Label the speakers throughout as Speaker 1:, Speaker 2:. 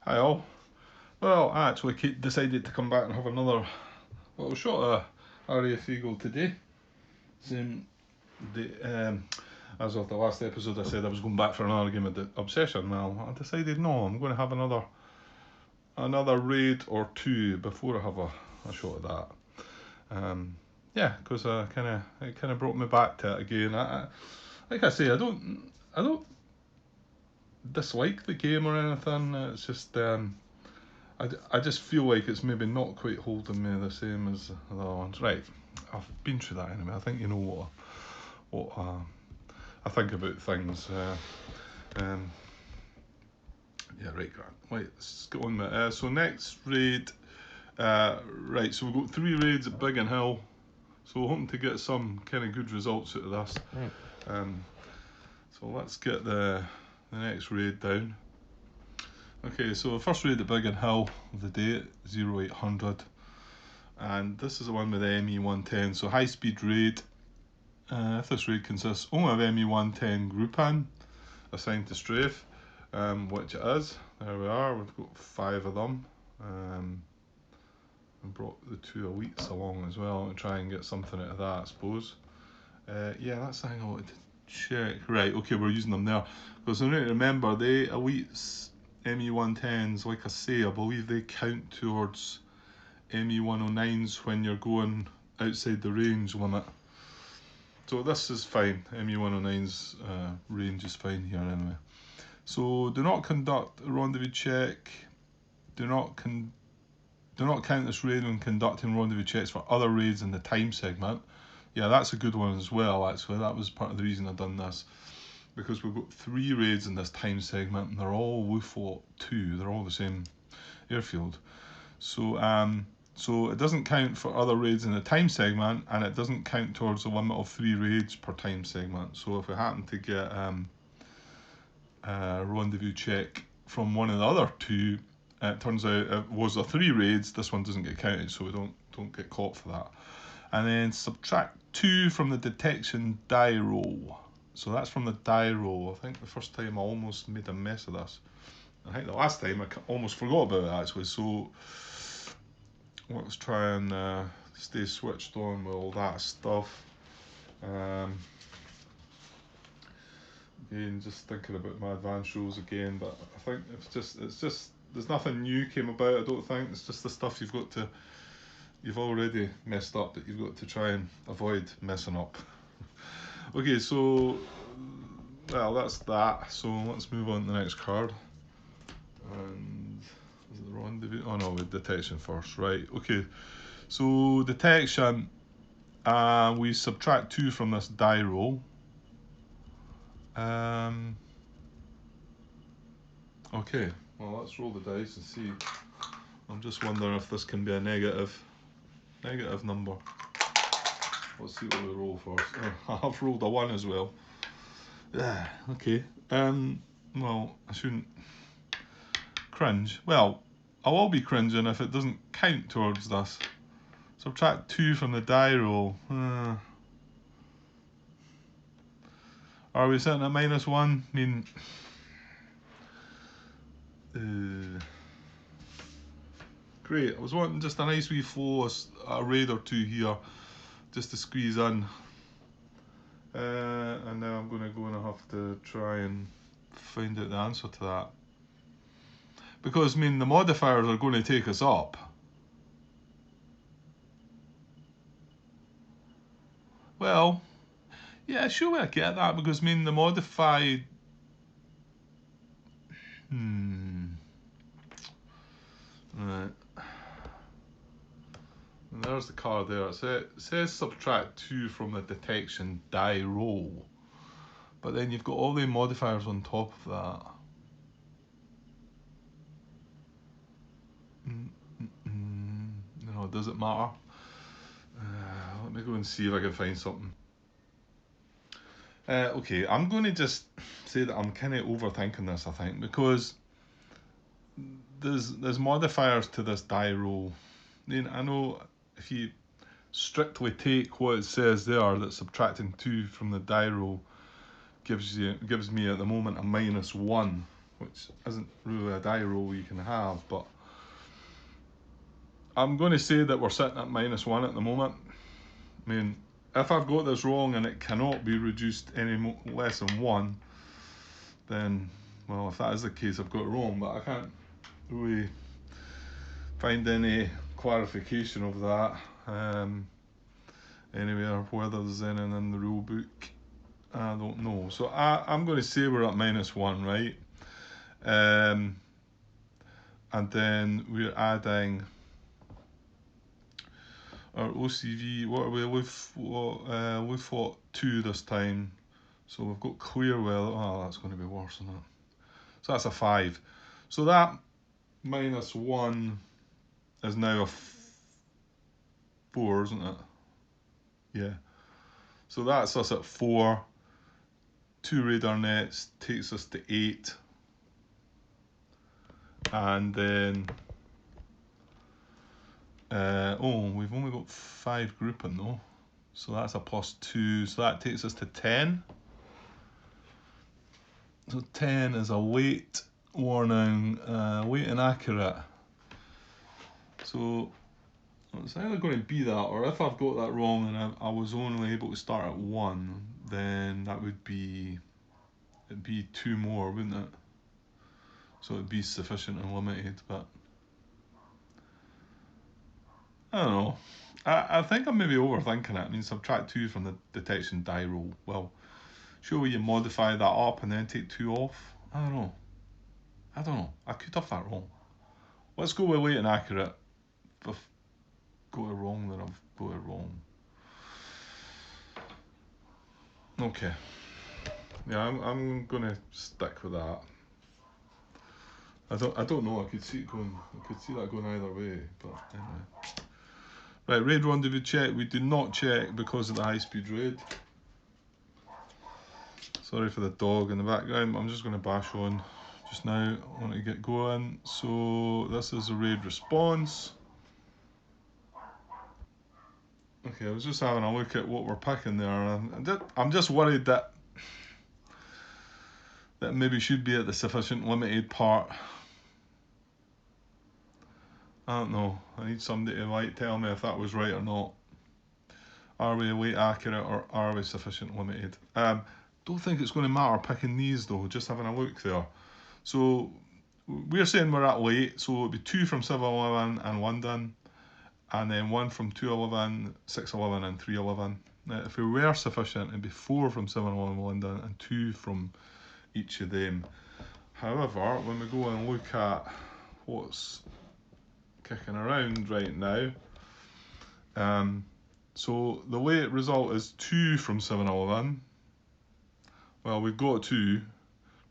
Speaker 1: Hi all. Well, I actually decided to come back and have another little shot of RAF Eagle today. Same as of the last episode I said I was going back for another game of Obsession. Well, I decided no, I'm going to have another raid or two before I have a shot of that. Yeah, because it kind of brought me back to it again. Like I say, I don't dislike the game or anything. It's just I just feel like it's maybe not quite holding me the same as the other ones. Right, I've been through that anyway. I think you know what I think about things. Yeah, right, Grant. Right, let's get on with it. So next raid, right, so we've got 3 raids at Big and Hill. So we're hoping to get some kind of good results out of this. So let's get the next raid down. Okay, so the first raid at Big and Hill of the day, 0800. And this is the one with the ME110. So high speed raid. If this raid consists only of ME110 Groupan assigned to strafe, which it is. There we are, we've got 5 of them. And brought the 2 elites along as well to try and get something out of that, I suppose. Yeah, that's the thing I wanted to check. Right, okay, we're using them there. Because I need to remember, the elites, ME110s, like I say, I believe they count towards ME109s when you're going outside the range limit. So this is fine. ME109's range is fine here anyway. So do not conduct a rendezvous check. Do not count this raid when conducting rendezvous checks for other raids in the time segment. Yeah, that's a good one as well, actually. That was part of the reason I've done this. Because we've got 3 raids in this time segment and they're all Wooflot 2. They're all the same airfield. So it doesn't count for other raids in the time segment, and it doesn't count towards the limit of 3 raids per time segment. So if we happen to get a rendezvous check from one of the other 2, it turns out it was a 3 raids, this one doesn't get counted, so we don't get caught for that. And then subtract 2 from the detection die roll. So that's from the die roll. I think the first time I almost made a mess of this. I think the last time I almost forgot about it actually. So let's try and stay switched on with all that stuff. Again, just thinking about my advanced rules again, but I think it's just there's nothing new came about. I don't think it's just the stuff you've already messed up that you've got to try and avoid messing up. Okay, so well, that's that. So let's move on to the next card. And is it the rendezvous? Oh no, with detection first, right? Okay, so detection. We subtract 2 from this die roll. Okay, well let's roll the dice and see. I'm just wondering if this can be a negative number. Let's see what we roll first. Oh, I've rolled a 1 as well. Okay. Well, I shouldn't cringe. Well, I will be cringing if it doesn't count towards this. Subtract 2 from the die roll. Are we sitting at -1? I mean, great. I was wanting just a nice wee flow, a raid or 2 here, just to squeeze in. And now I'm going to have to try and find out the answer to that. Because, I mean, the modifiers are going to take us up. Well, yeah, sure, I get that, because, I mean, the modified... Right. And there's the card there. It says subtract 2 from the detection die roll. But then you've got all the modifiers on top of that. No, does it matter? Let me go and see if I can find something. Okay, I'm going to just say that I'm kind of overthinking this, I think, because there's modifiers to this die roll. I mean, I know if you strictly take what it says there, that subtracting 2 from the die roll gives me at the moment a -1. which isn't really a die roll you can have, but I'm going to say that we're sitting at -1 at the moment. I mean, if I've got this wrong and it cannot be reduced any less than 1, then, well, if that is the case, I've got it wrong, but I can't really find any clarification of that anywhere, whether there's anything in the rule book. I don't know. So I'm going to say we're at -1, right? And then we're adding our OCV. What are we? We've fought 2 this time, so we've got clear weather. Oh, that's going to be worse, isn't it? So that's a 5. So that -1 is now a 4, isn't it? Yeah. So that's us at 4. 2 radar nets takes us to 8. And then, we've only got 5 grouping though. So that's a +2. So that takes us to 10. So 10 is a late warning, late inaccurate. So it's either going to be that, or if I've got that wrong and I was only able to start at 1, then that would be, it'd be 2 more, wouldn't it? So it'd be sufficient and limited, but I don't know. I think I'm maybe overthinking it. I mean, subtract 2 from the detection die roll. Well, surely you modify that up and then take 2 off. I don't know. I could have that wrong. Let's go with late and accurate. If I've got it wrong, then I've got it wrong. Okay. Yeah, I'm gonna stick with that. I don't know. I could see it going. I could see that going either way. But anyway. Right, raid rendezvous check. We do not check because of the high-speed raid. Sorry for the dog in the background. I'm just going to bash on just now. I want to get going. So this is a raid response. Okay, I was just having a look at what we're picking there, and I'm just worried that maybe should be at the sufficient limited part. I don't know. I need somebody to tell me if that was right or not. Are we late accurate or are we sufficient limited? Don't think it's going to matter picking these though. Just having a look there. So we're saying we're at late. So it'd be 2 from 711 and London, and then 1 from 211, 611, and 311. Now, if we were sufficient, it'd be 4 from 711 London and 2 from each of them. However, when we go and look at what's kicking around right now, so the late result is 2 from 711. Well, we've got 2.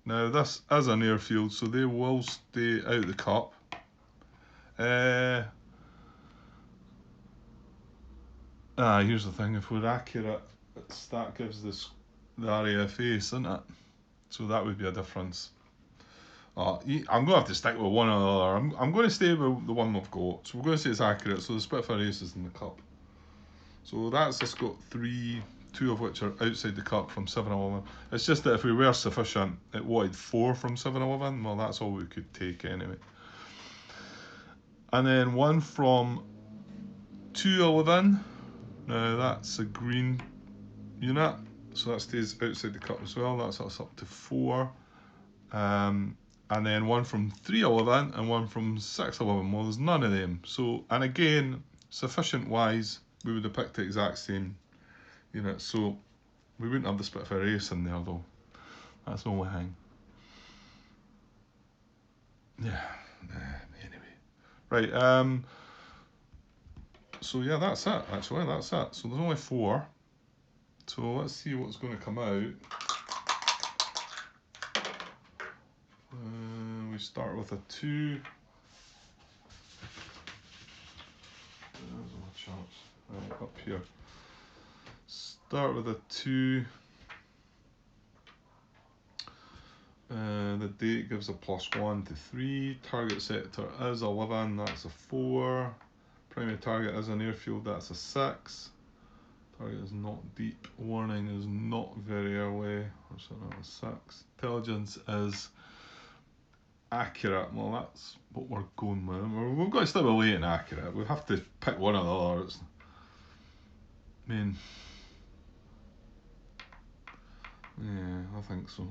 Speaker 1: Now this is an airfield, so they will stay out the cup. Here's the thing, if we're accurate, that gives the RAF Ace, isn't it? So that would be a difference. I'm going to have to stick with one or the other. I'm going to stay with the one we've got. So we're going to say it's accurate. So the Spitfire Ace is in the cup. So that's just got 3, 2 of which are outside the cup from 711. It's just that if we were sufficient, it wanted 4 from 711. Well, that's all we could take anyway. And then 1 from 211. Now that's a green unit, so that stays outside the cup as well. That's us up to 4. And then 1 from 311 and 1 from 611. Well, there's none of them. So, and again, sufficient wise, we would have picked the exact same unit. So we wouldn't have the Spitfire Ace in there though. That's the only thing. Yeah. Anyway. Right. So yeah, that's it. Actually, that's it. So there's only 4. So let's see what's going to come out. We start with a 2. There's my charts. Right, up here. Start with a 2. The date gives a +1 to 3. Target sector is 11. That's a 4. Primary target is an airfield. That's a 6. Target is not deep. Warning is not very early. That's a 6. Intelligence is accurate. Well, that's what we're going with. We've got to stick with late and accurate. We have to pick one or the other. I mean, yeah, I think so.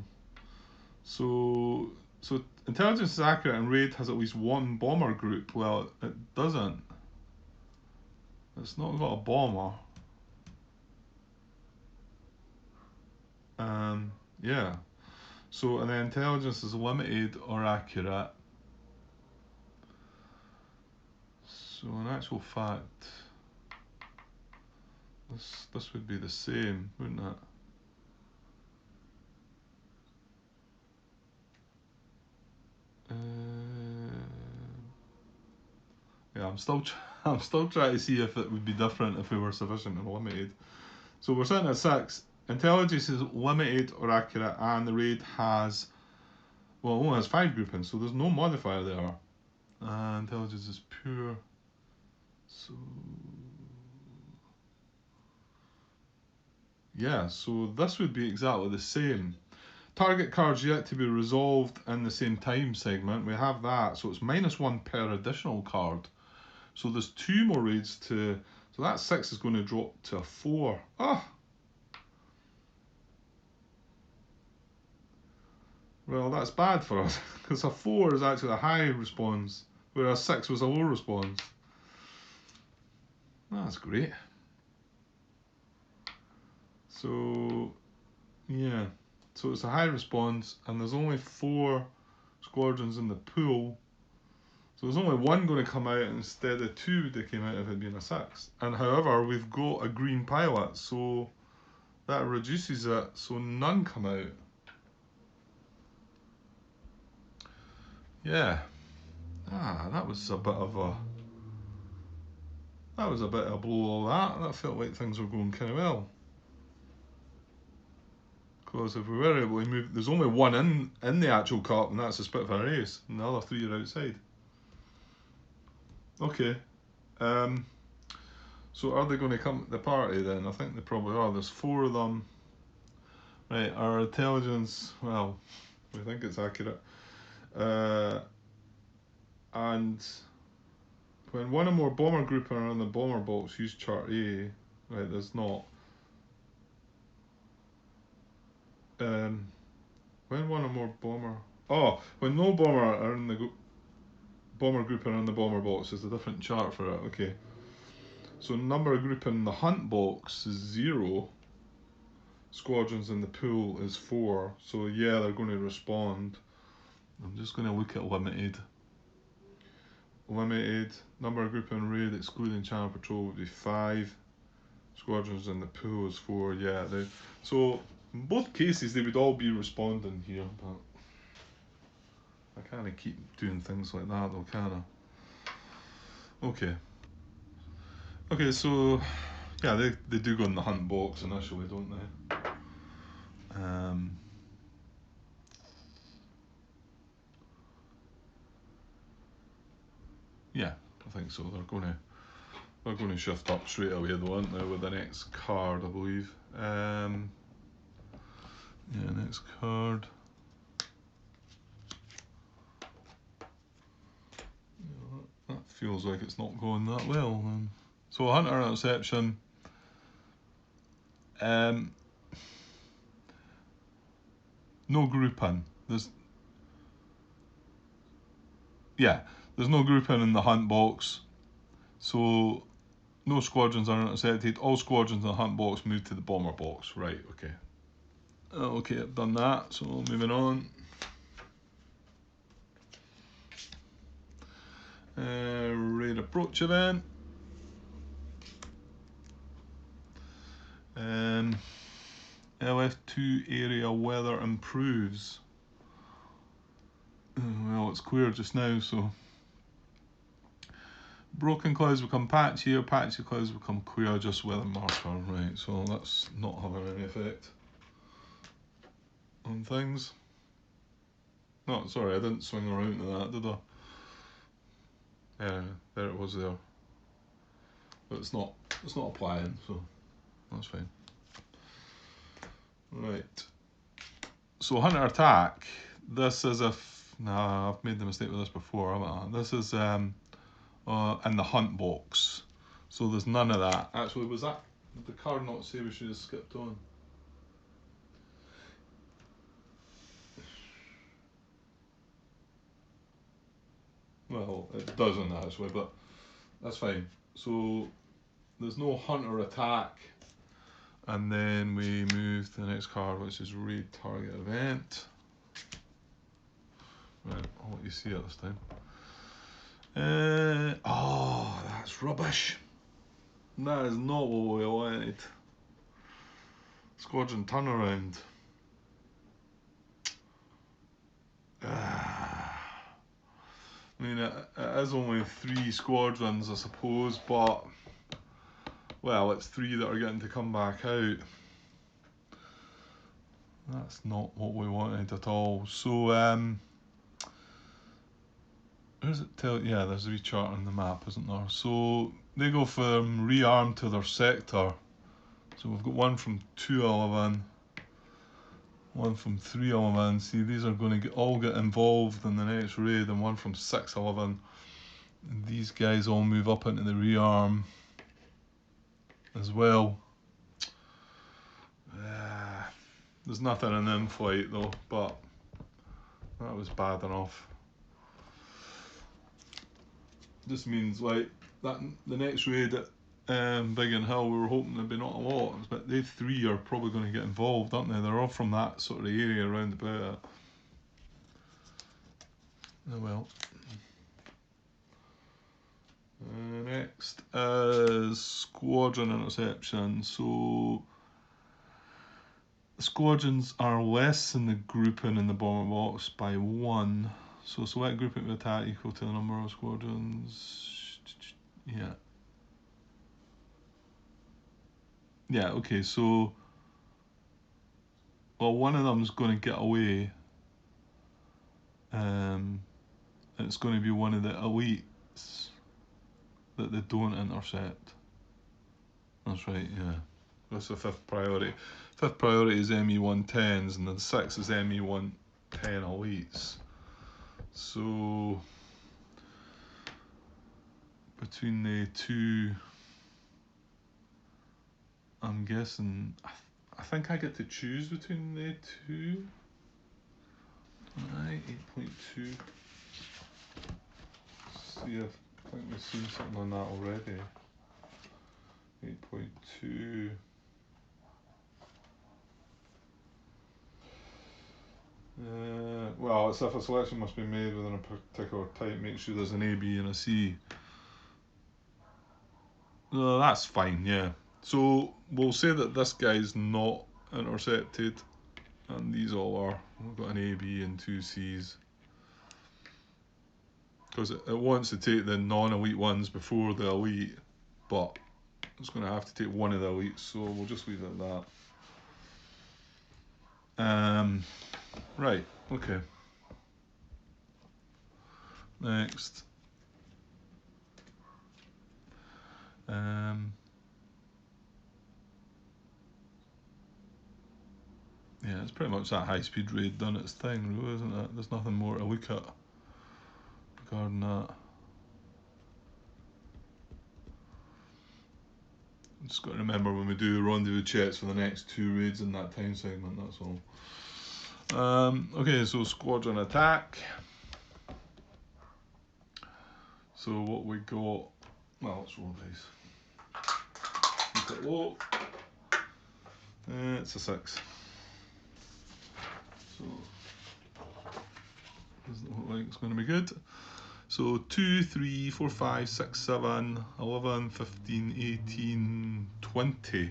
Speaker 1: So intelligence is accurate and raid has at least one bomber group. Well, it doesn't. It's not got a bomber. Yeah. So, and then intelligence is limited or accurate. So in actual fact, this would be the same, wouldn't it? Yeah, I'm still trying to see if it would be different if we were sufficient and limited. So we're sitting at 6. Intelligence is limited or accurate, and the raid has, well, it only has 5 groupings, so there's no modifier there. Intelligence is pure. So yeah, so this would be exactly the same. Target cards yet to be resolved in the same time segment. We have that, so it's -1 per additional card. So there's 2 more raids to. So that 6 is going to drop to a 4. Ah! Well, that's bad for us, because a 4 is actually a high response, whereas 6 was a low response. That's great. So, yeah. So it's a high response, and there's only 4 squadrons in the pool. So there's only 1 going to come out instead of 2 that came out if it had been a 6. And however, we've got a green pilot, so that reduces it, so none come out. Yeah. That was a bit of a blow, all that. That felt like things were going kind of well. Because if we were able to move, there's only 1 in the actual cup, and that's a Spitfire Ace, and the other 3 are outside. Okay. So are they going to come to the party then? I think they probably are. There's 4 of them. Right, our intelligence, well, we think it's accurate. And when 1 or more bomber group are on the bomber box, use chart A. Right, there's not. When 1 or more bomber. Oh, when no bomber are in the bomber group are on the bomber box, there's a different chart for it. Okay. So number of group in the hunt box is 0. Squadrons in the pool is 4. So yeah, they're going to respond. I'm just going to look at limited. Limited number of group in raid excluding channel patrol would be 5. Squadrons in the pool is 4. Yeah, so in both cases they would all be responding here, but I can't keep doing things like that though, can I? Okay, so yeah, they do go in the hunt box initially, don't they? Yeah, I think so. They're going to shift up straight away though, aren't they, with the next card, I believe. Yeah, next card. That feels like it's not going that well then. So Hunter Interception. No grouping. There's no grouping in the hunt box. So no squadrons are intercepted. All squadrons in the hunt box move to the bomber box. Right, okay. Okay, I've done that, so moving on. Raid approach event. LF2 area weather improves. Well, it's clear just now, so broken clouds become patchy, or patchy clouds become clear, just weather marker. Right, so that's not having any effect on things. No, sorry, I didn't swing around to that, did I? Yeah, there it was there. But it's not applying, so that's fine. Right. So Hunter attack. This is if Nah, I've made the mistake with this before, haven't I? This is in the hunt box. So there's none of that. Actually, was that, did the card not say we should have skipped on? Well, it doesn't actually, but that's fine. So there's no hunter attack. And then we move to the next card, which is raid target event. Right, I'll let you see it this time. Oh, that's rubbish. That is not what we wanted. Squadron turnaround. I mean, it is only 3 squadrons, I suppose, but well, it's 3 that are getting to come back out. That's not what we wanted at all. So, where's it tell? Yeah, there's a wee chart on the map, isn't there? So they go from rearm to their sector. So we've got one from 211, one from 311. See, these are going to all get involved in the next raid, and one from 611. And these guys all move up into the rearm as well. There's nothing in them flight though, but that was bad enough. This means like that the next raid at Biggin Hill, we were hoping there'd be not a lot, but they 3 are probably going to get involved, aren't they? They're all from that sort of area around about it. Oh well. Next is squadron interception. So the squadrons are less than the grouping in the bomber box by 1. So select grouping of attack equal to the number of squadrons. Yeah. Yeah, okay, so well, one of them's going to get away. It's going to be one of the elites that they don't intercept. That's right, yeah. That's the 5th priority. 5th priority is ME-110s, and the 6th is ME-110 elites. So between the 2, I'm guessing, I think I get to choose between the 2. Right, 8.2. See if I think we've seen something on that already. 8.2. Well, it's if a selection must be made within a particular type, make sure there's an A, B, and a C. That's fine, yeah. So we'll say that this guy's not intercepted, and these all are. We've got an A, B, and 2 Cs. Because it wants to take the non-elite ones before the elite, but it's going to have to take one of the elites, so we'll just leave it at that. Right, okay. Next. Yeah, it's pretty much that high-speed raid done its thing, really, isn't it? There's nothing more to look at regarding that. Just got to remember when we do rendezvous checks for the next 2 raids in that time segment, that's all. Okay, so squadron attack. So what we got, well, let's roll dice. Keep it low. It's a 6. So doesn't look like it's going to be good. So 2, 3, 4, 5, 6, 7, 11, 15, 18, 20.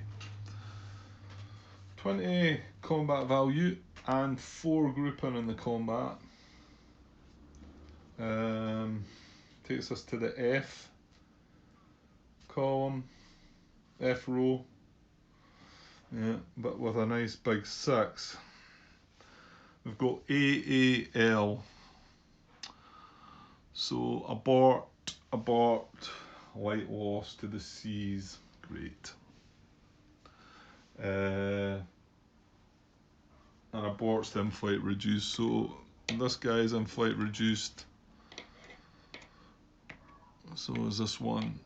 Speaker 1: 20 combat value and 4 grouping in the combat. Takes us to the F column, F row. Yeah, but with a nice big 6. We've got AAL. So abort, light loss to the C's, great. And abort stem flight reduced, so This guy is in flight reduced. So is this one.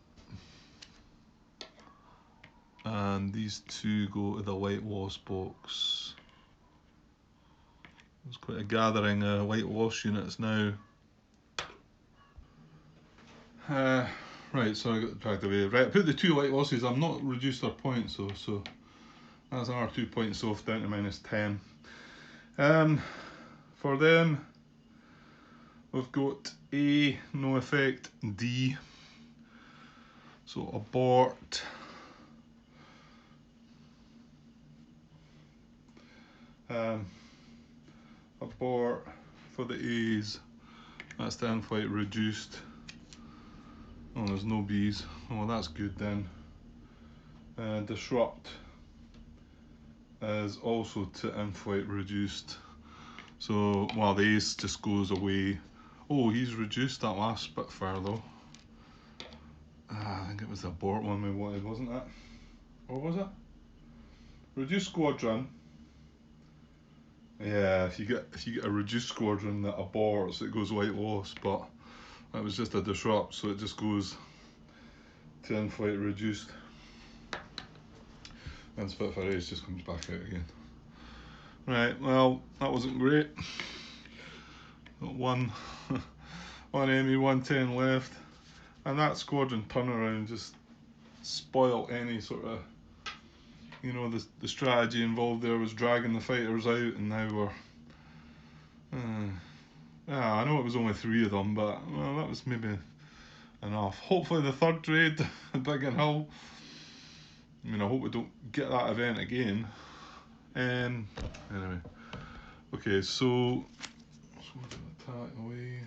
Speaker 1: And these two go to the white wasp box. There's quite a gathering of white wasp units now. Right, so I got dragged away. Right, I put the two white wasps. I'm not reduced their points though, so that's another 2 points off down to -10. For them, we've got A, no effect, D. So abort. Abort for the A's. That's the in-flight reduced. Oh, there's no B's. Oh, that's good then. Disrupt is also to in-flight reduced. So, well, the ace just goes away. Oh, he's reduced that last Spitfire though. I think it was the abort one we wanted, wasn't it? Or was it? Reduced squadron. Yeah, if you get a reduced squadron that aborts, it goes white wasp, but that was just a disrupt, so it just goes to in-flight reduced. And Spitfire Ace just comes back out again. Right, well, that wasn't great. Got one enemy, 110 left. And that squadron turnaround just spoiled any sort of, you know, the strategy involved there was dragging the fighters out, and now we're... I know it was only 3 of them, but, well, that was maybe enough. Hopefully the third raid, Biggin Hill, I mean, I hope we don't get that event again. Anyway, okay, so attack away.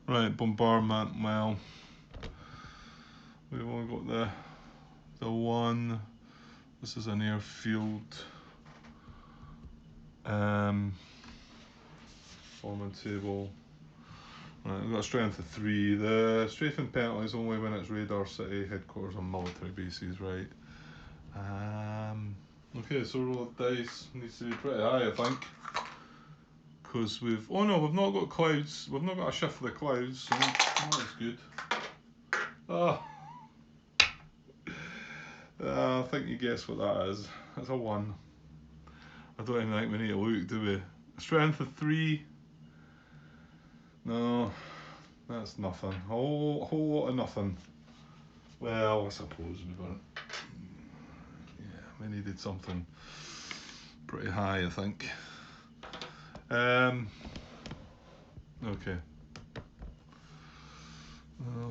Speaker 1: Right, bombardment. Well, we've only got the one. This is an airfield. Forming table. Right, we've got a strength of 3. The strafing penalty is only when it's radar city, headquarters, and military bases, right? Okay, so roll of dice needs to be pretty high, I think. Because we've... Oh no, we've not got clouds. We've not got a shift for the clouds, so that's good. I think you guess what that is. That's a 1. I don't even think we need to look, do we? Strength of 3. No, that's nothing. A whole lot of nothing. Well, I suppose we were... Yeah, we needed something pretty high, I think. Okay.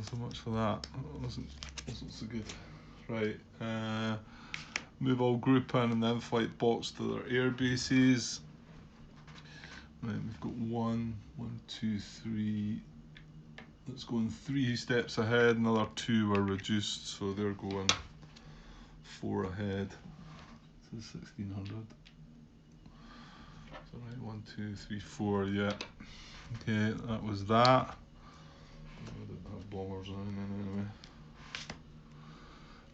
Speaker 1: So much for that. That wasn't so good. Right. Move all group in and then flight bots to their air bases. Right, we've got 1, 2, 3. That's going 3 steps ahead. Another 2 are reduced, so they're going 4 ahead. So 1600. So right, 1, 2, 3, 4. Yeah. Okay, that was that. I didn't have bombers on anyway.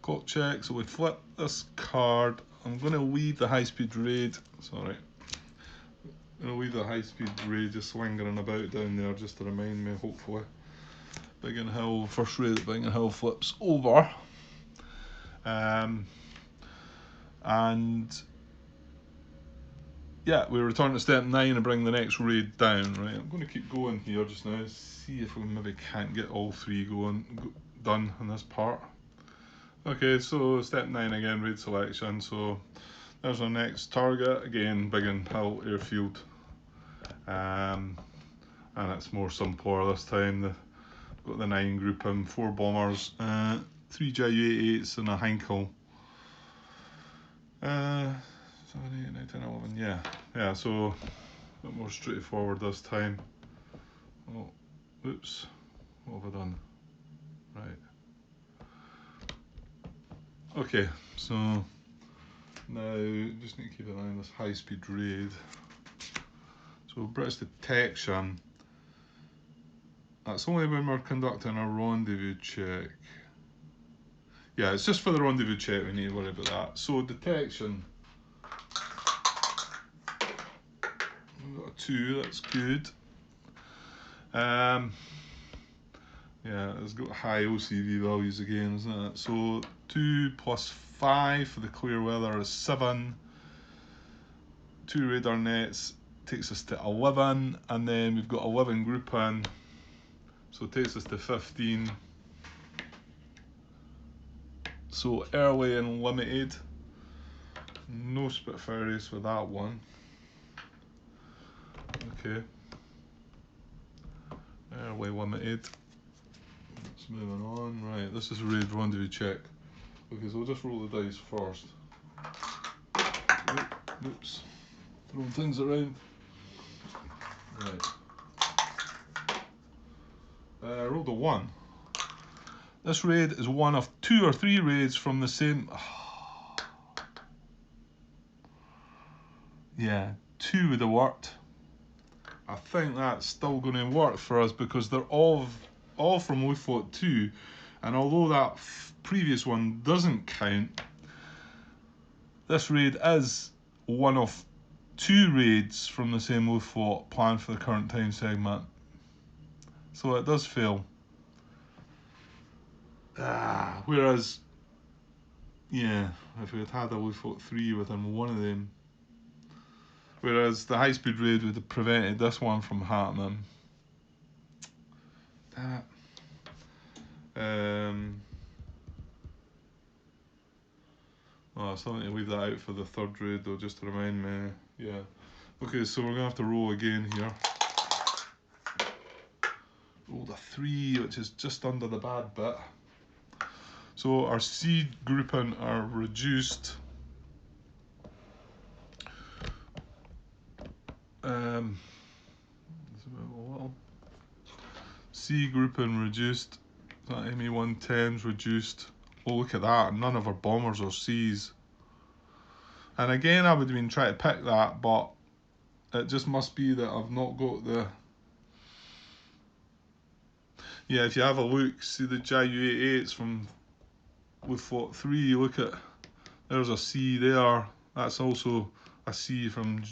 Speaker 1: Clock check. So we flip this card. I'm going to leave the high-speed raid. Sorry. I'm going to leave the high-speed raid just lingering about down there just to remind me, hopefully. Biggin Hill, first raid at Biggin Hill flips over. And yeah, we return to step 9 and bring the next raid down, right? I'm going to keep going here just now, see if we maybe can't get all 3 done in this part. Okay, so step 9 again, raid selection. So there's our next target, again, Biggin Hill Airfield. And it's more simpler this time. Got the 9 group in, 4 bombers, 3 Ju-88s and a Heinkel. 7, 8, 9, 10, 11, yeah, so a bit more straightforward this time. Oh, oops, what have I done? Right. Okay, so now just need to keep an eye on this high-speed raid. So British detection. That's only when we're conducting a rendezvous check. Yeah, it's just for the rendezvous check, we need to worry about that. So detection. We've got a 2, that's good. Yeah, it's got high OCV values again, isn't it? So 2 plus 5 for the clear weather is 7. 2 radar nets takes us to 11, and then we've got 11 group in, so it takes us to 15. So early and limited. No Spitfire race with that one. Okay. Early limited. Let's moving on. Right, this is raid rendezvous check. Okay, so we'll just roll the dice first. Oops. Throwing things around. Right. I rolled a 1. This raid is one of 2 or 3 raids from the same. Yeah, 2 would have worked. I think that's still going to work for us because they're all from Wolfwalk 2, and although that previous one doesn't count, this raid is one of 2 raids from the same Wolfwalk planned for the current time segment, so it does fail. Whereas, yeah, if we had had a Wolfwalk 3 within one of them, whereas the high speed raid would have prevented this one from happening. Oh, I still need to leave that out for the 3rd raid though, just to remind me. Yeah. Okay, so we're going to have to roll again here. Rolled a 3, which is just under the bad bit. So our seed grouping are reduced. C grouping reduced. That ME110's reduced. Oh, look at that. None of our bombers are C's. And again, I would have been trying to pick that, but it just must be that I've not got the... Yeah, if you have a look, see the JU-88s from Wolfwalk 3, look at... There's a C there. That's also a C from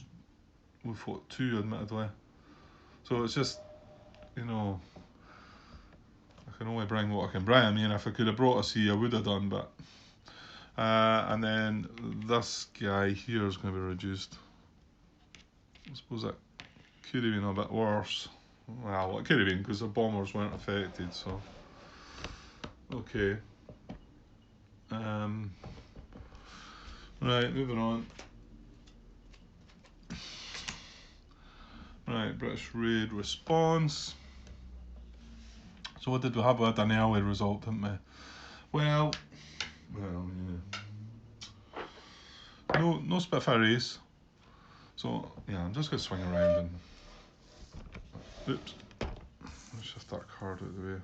Speaker 1: Wolfwalk 2, admittedly. So it's just, you know... I can only bring what I can bring. I mean, if I could have brought a C, I would have done, but... and then this guy here is going to be reduced. I suppose that could have been a bit worse. Well, it could have been because the bombers weren't affected, so... Okay. Right, moving on. Right, British raid response. So what did we have? We had an early result, didn't we? Well, yeah. No Spitfire race. So yeah, I'm just gonna swing around and. Oops. Let's shift that card out of the way.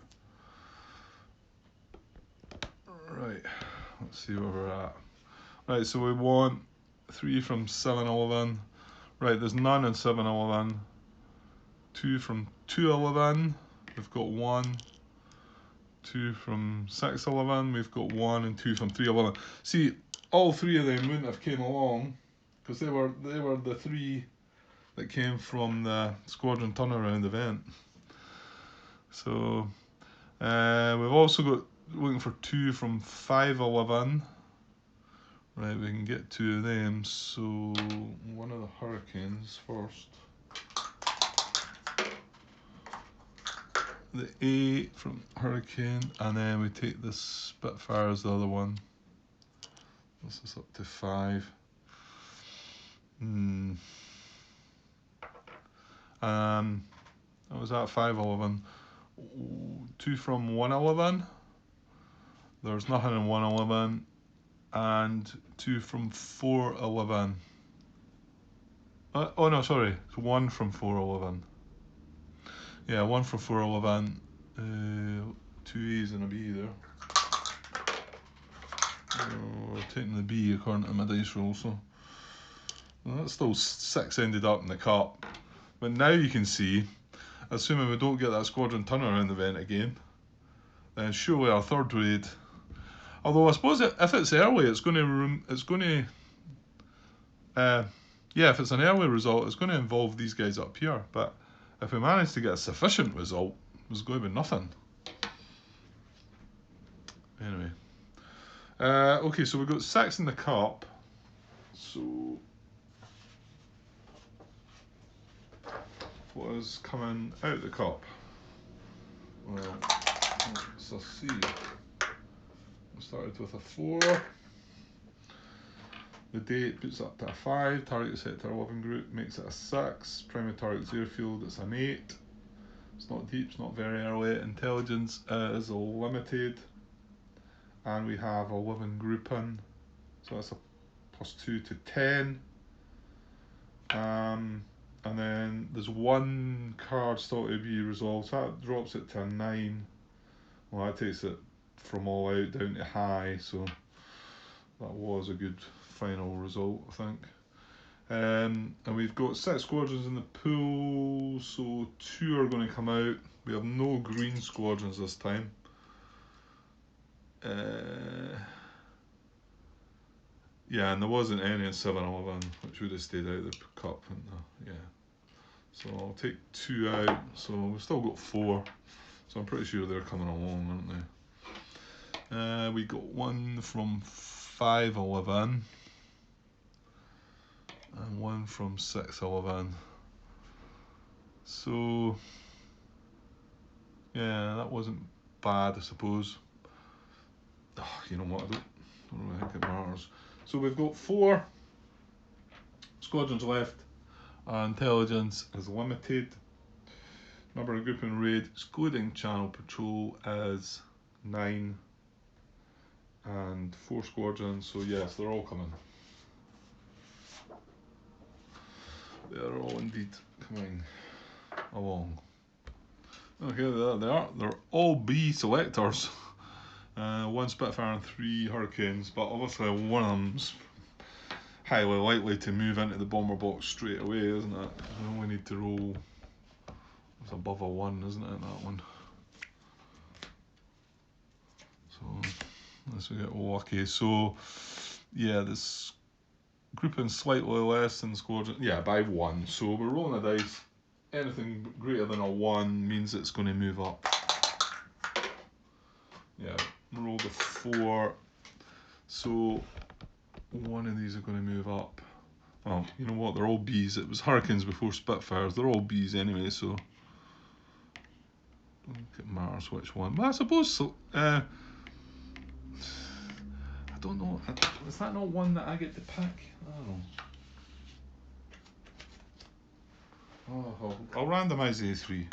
Speaker 1: Right. Let's see where we're at. Right, so we want 3 from 711. Right, there's none in 711. 2 from 211. We've got 1. 2 from 611. We've got 1 and 2 from 311. See, all 3 of them wouldn't have came along because they were the 3 that came from the squadron turnaround event. So we've also got looking for 2 from 511. Right, we can get 2 of them. So one of the Hurricanes first. The 8 from Hurricane, and then we take the Spitfire as the other one. This is up to 5. That was at 511. 2 from 111. There's nothing in 111, and 2 from 411. Oh no, sorry, it's 1 from 411. Yeah, 1 from 411. 2 A's and a B there. We're taking the B according to my dice roll, so well, that's still 6 ended up in the cup. But now you can see, assuming we don't get that squadron turnaround event again, then surely our 3rd raid. Although I suppose if it's early, it's going to yeah, if it's an early result, it's going to involve these guys up here. But if we manage to get a sufficient result, there's going to be nothing. Anyway. Okay, so we've got 6 in the cup. So what is coming out the cup? Well, let's see. We started with a 4. The date puts up to a 5. Target sector 11 group makes it a 6. Primary target's airfield, it's an 8. It's not deep, it's not very early. Intelligence is limited. And we have 11 grouping. So that's a +2 to 10. And then there's 1 card still to be resolved, so that drops it to a 9. Well, that takes it from all out down to high, so that was a good final result, I think. And we've got 6 squadrons in the pool, so 2 are going to come out. We have no green squadrons this time. Yeah, and there wasn't any at 7-11, which would have stayed out of the cup. Yeah. So I'll take 2 out. So we've still got 4. So I'm pretty sure they're coming along, aren't they? We got 1 from 5-11 and 1 from 6-11. So yeah, that wasn't bad, I suppose. Oh, you know what? I don't really think it matters. So we've got 4 squadrons left. Intelligence is limited. Number of group and raid, excluding channel patrol, is 9. And 4 squadrons, so yes, they're all coming. They're all indeed coming along. Okay, there they are. They're all B selectors. 1 Spitfire and 3 Hurricanes, but obviously one of them's highly likely to move into the bomber box straight away, isn't it? We only need to roll. It's above a 1, isn't it, that one? So, unless we get lucky. So, yeah, this grouping slightly less than squadron. Yeah, by 1. So we're rolling a dice. Anything greater than a 1 means it's going to move up. Yeah, rolled a 4. So one of these are going to move up. Oh, you know what? They're all Bs. It was Hurricanes before Spitfires. They're all Bs anyway, so I don't think it matters which one. But I suppose so. I don't know. Is that not one that I get to pick? I don't know. Oh, I'll randomise the 3.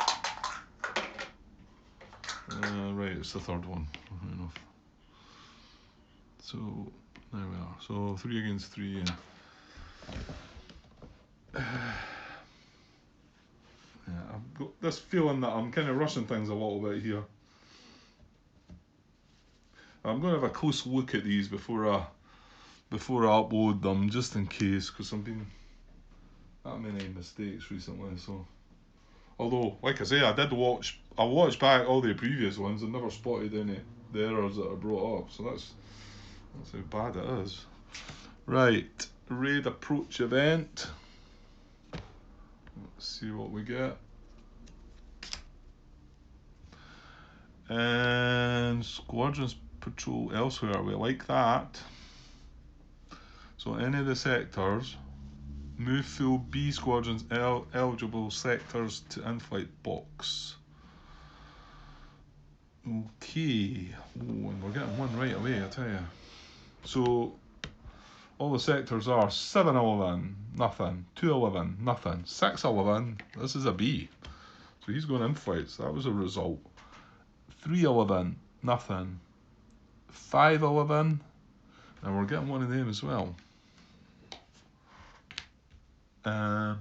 Speaker 1: Right, it's the 3rd one. Fair enough. So there we are. So 3 against 3. Yeah, I've got this feeling that I'm kind of rushing things a little bit here. I'm going to have a close look at these before I upload them, just in case, because I've been that many mistakes recently. So, although, like I say, I watched back all the previous ones and never spotted any the errors that are brought up. So that's how bad it is. Right, raid approach event. Let's see what we get. And squadrons patrol elsewhere, we like that. So any of the sectors, move full B squadrons eligible sectors to in-flight box. Okay, and we're getting one right away, I tell you. So all the sectors are 7-11, nothing. 2-11, nothing. 6-11, this is a B. So he's going in-flight, so that was a result. 3-11, nothing. 5-11, and we're getting one of them as well. 1-11,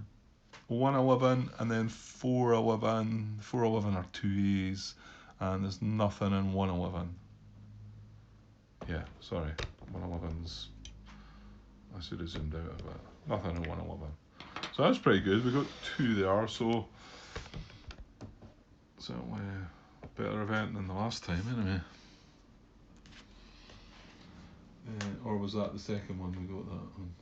Speaker 1: and then 4-11. 4-11 are 2As, and there's nothing in 1-11. Yeah, sorry, 1-11's. I should have zoomed out a bit. Nothing in 1-11. So that's pretty good. We got 2 there, so certainly a better event than the last time, anyway. Or was that the second one we got that on?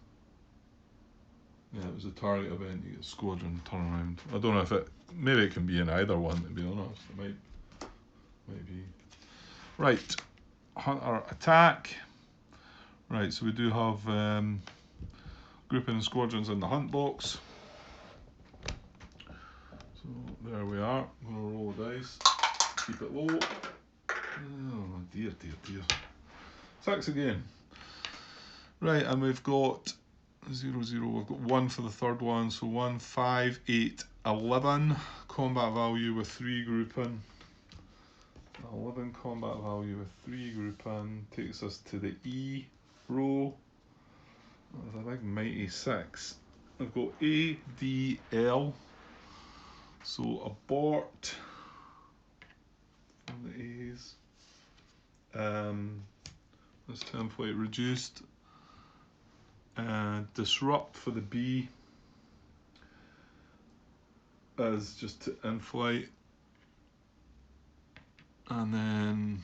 Speaker 1: Yeah, it was a target event. You get squadron turnaround. I don't know if it. Maybe it can be in either one. To be honest, it might be. Right, hunter attack. Right, so we do have grouping and squadrons in the hunt box. So there we are. I'm gonna roll the dice. Keep it low. Oh dear. 6 again. Right, and we've got 0, 0. We've got 1 for the third one. So 1, 5, 8, 11. Combat value with 3 grouping. 11 combat value with 3 grouping. Takes us to the E row. That's a big mighty 6. I've got A, D, L. So abort from the A's. This template reduced. Disrupt for the B as just in flight. And then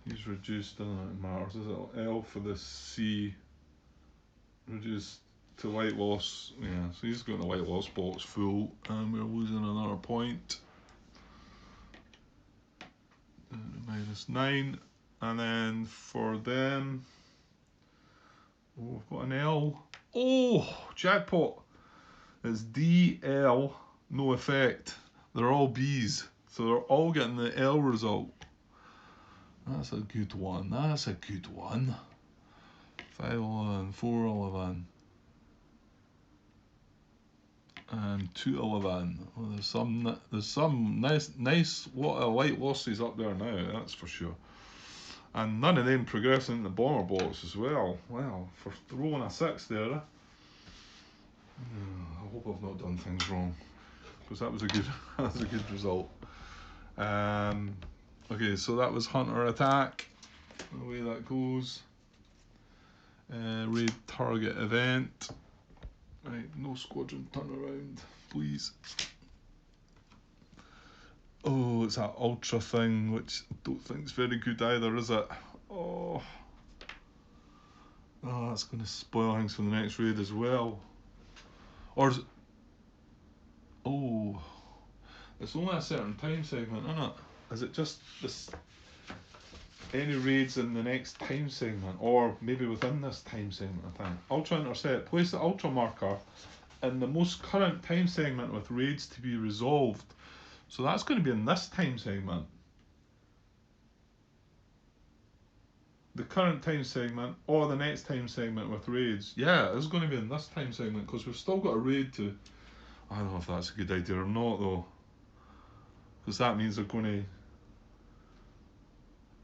Speaker 1: he's reduced, I don't know if it matters, is it? L for the C, reduced to light loss. Yeah, so he's got the light loss box full, and we're losing another point. -9. And then for them, oh, I've got an L. Oh, jackpot! It's D, L, no effect. They're all B's, so they're all getting the L result. That's a good one. 511, 411, and 211. Well, there's some nice lot of light losses up there now. That's for sure. And none of them progressing in the bomber box as well. Well, for rolling a 6 there. I hope I've not done things wrong, because that was a good result. Okay, so that was hunter attack. The way that goes. Raid target event. Right, no squadron turnaround, please. Oh, it's that ultra thing, which I don't think is very good either, is it? Oh, that's going to spoil things for the next raid as well. Or is it? Oh, it's only a certain time segment, isn't it? Is it just this? Any raids in the next time segment, or maybe within this time segment, I think. Ultra intercept. Place the ultra marker in the most current time segment with raids to be resolved. So that's going to be in this time segment. The current time segment or the next time segment with raids. Yeah, it's going to be in this time segment because we've still got a raid to. I don't know if that's a good idea or not though, because that means they're going to.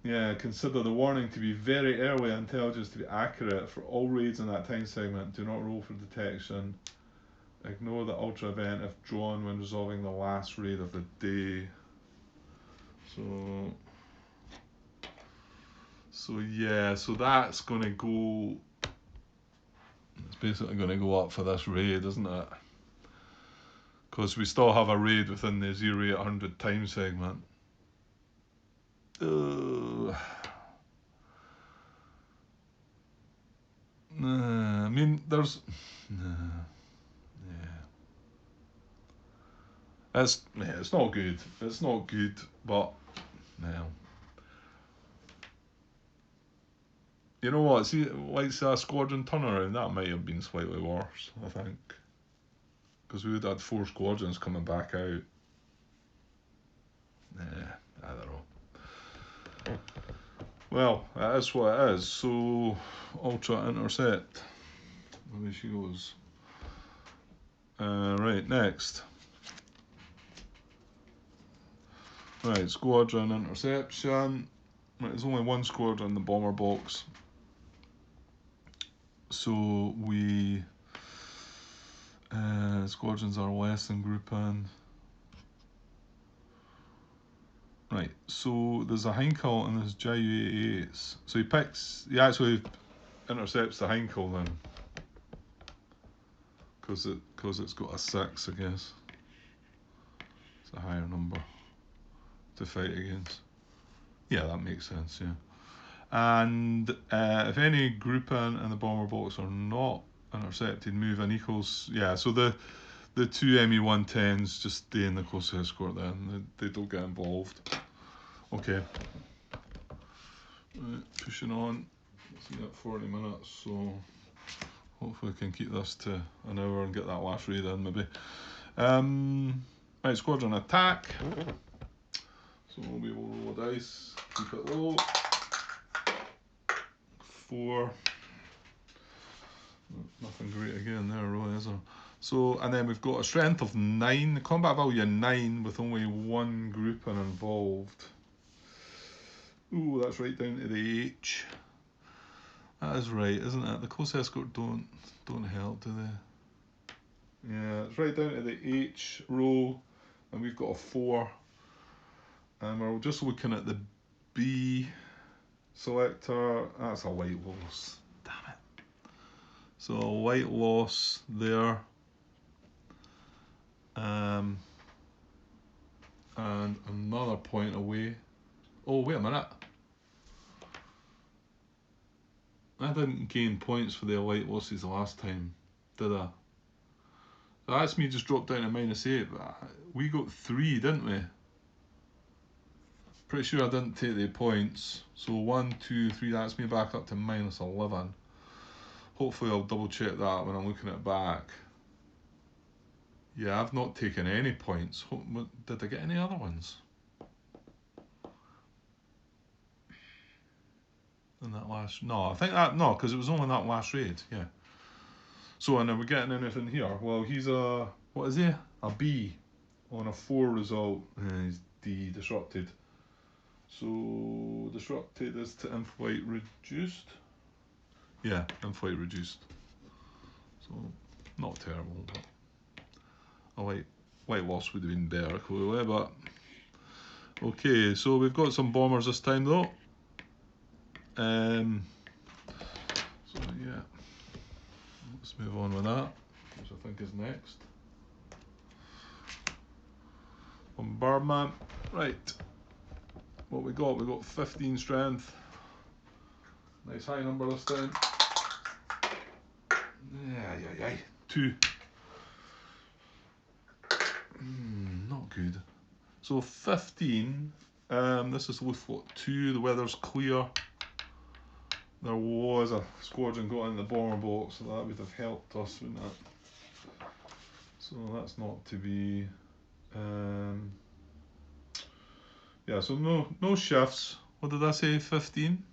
Speaker 1: Yeah, consider the warning to be very early intelligence to be accurate for all raids in that time segment. Do not roll for detection. Ignore the ultra event if drawn when resolving the last raid of the day. So yeah, so that's going to go. It's basically going to go up for this raid, isn't it? Because we still have a raid within the 0800 time segment. I mean, there's. It's not good. It's not good, but no. You know what? See, like a squadron turnaround, that might have been slightly worse, I think, because we would have had 4 squadrons coming back out. I don't know. Well, that is what it is. So, ultra intercept. There she goes. Right, next. Right, squadron interception. Right, there's only 1 squadron in the bomber box. So we squadrons are less than grouping. Right, so there's a Heinkel and there's JU88s. So he actually intercepts the Heinkel then, because it's got a 6, I guess. It's a higher number to fight against. Yeah, that makes sense. Yeah. And if any grouping in the bomber box are not intercepted, move in equals. Yeah, so the two ME-110s just stay in the close escort then. They don't get involved. Okay. Right, pushing on. It's at 40 minutes, so hopefully we can keep this to an hour and get that last raid in maybe. Right, squadron attack. So we will roll a dice, keep it low. 4. Nothing great again there really, is there? So, and then we've got a strength of 9, combat value 9 with only 1 grouping involved. Ooh, that's right down to the H. That is right, isn't it? The close escort don't help, do they? Yeah, it's right down to the H row, and we've got a 4. And we're just looking at the B selector. That's a white loss. Damn it. So a white loss there. And another point away. Oh, wait a minute. I didn't gain points for the white losses the last time, did I? So that's me just dropped down to -8, but we got 3, didn't we? Pretty sure I didn't take the points. So 1, 2, 3, that's me back up to -11. Hopefully I'll double check that when I'm looking at it back. Yeah, I've not taken any points. Did I get any other ones? In that last, no, I think that, no, because it was only that last raid, yeah. So, and are we getting anything here? Well, he's a, what is he? A B on a 4 result. He's D, disrupted. So, disrupted is to in-flight reduced. Yeah, in-flight reduced. So, not terrible, but a white loss would have been better, clearly, but okay, so we've got some bombers this time though. So yeah, let's move on with that, which I think is next. Bombardment, right. What we got 15 strength. Nice high number this time. Yeah. 2. Not good. So 15, this is Luftflotte 2, the weather's clear. There was a squadron got in the bomber box, so that would have helped us, wouldn't it? So that's not to be, yeah, so no shifts. What did I say, 15?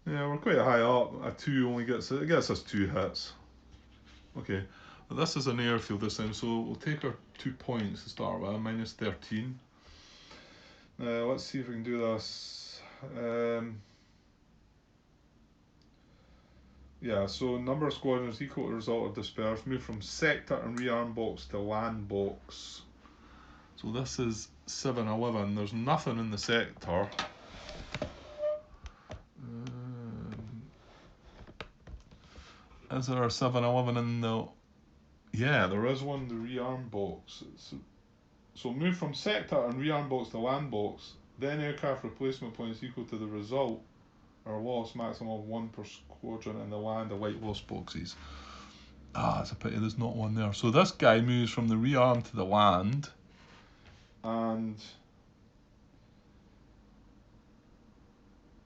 Speaker 1: Yeah, we're quite high up. A 2 only gets us 2 hits. Okay, but this is an airfield this time, so we'll take our 2 points to start with, -13. Let's see if we can do this. Yeah, so number of squadrons equal to the result of dispersed. Move from sector and rearm box to land box. So this is 7-11. There's nothing in the sector. Is there a 7-11 in the... Yeah, there is one in the rearm box. So move from sector and rearm box to land box. Then aircraft replacement points equal to the result or loss, maximum of 1 per squadron in the land of white loss boxes. Ah, it's a pity there's not one there. So this guy moves from the rearm to the land, and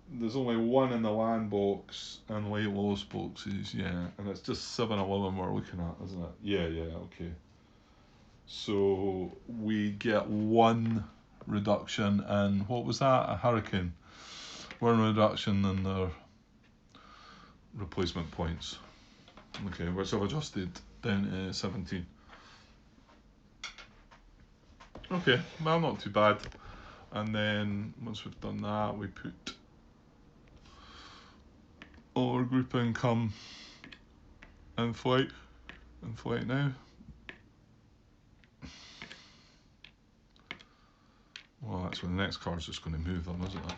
Speaker 1: there's only 1 in the land box and white loss boxes, yeah, and it's just 7-11 we're looking at, isn't it? Yeah, okay. So we get 1 reduction, and what was that? A hurricane. 1 reduction in their replacement points. Okay, which I've adjusted down to 17. Okay, well, not too bad. And then once we've done that, we put all our grouping come in flight now. Well, that's when the next card's just going to move them, isn't it?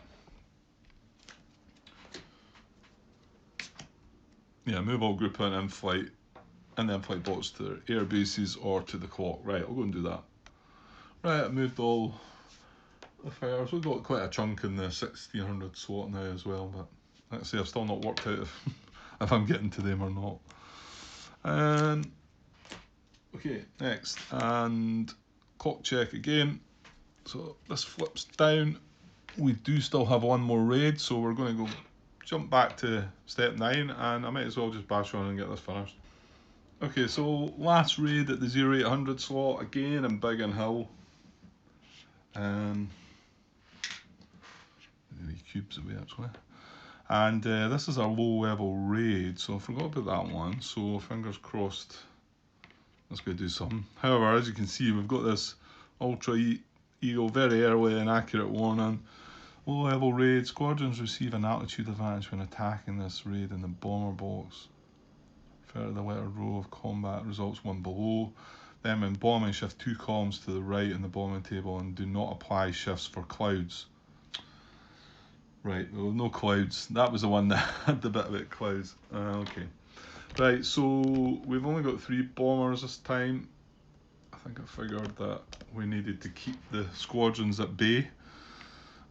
Speaker 1: Yeah, move all grouping in flight and then flight bots to their air bases or to the clock. Right, I'll go and do that. Right, I moved all the fires. We've got quite a chunk in the 1600 slot now as well, but like I say, I've still not worked out if if I'm getting to them or not. And okay, next, and clock check again. So this flips down. We do still have one more raid, so we're going to go jump back to step 9, and I might as well just bash on and get this finished. Okay, so last raid at the 0800 slot, again in Big and Hill. The cubes away actually. And this is our low level raid, so I forgot about that one, so fingers crossed let's go do something. However, as you can see, we've got this Ultra Eagle, very early and accurate warning. Low level raid, squadrons receive an altitude advantage when attacking this raid in the bomber box. Refer to the lettered row of combat results one below. Then when bombing, shift 2 columns to the right in the bombing table and do not apply shifts for clouds. Right, well, no clouds. That was the one that had the bit about clouds. Okay. Right, so we've only got 3 bombers this time. I think I figured that we needed to keep the squadrons at bay.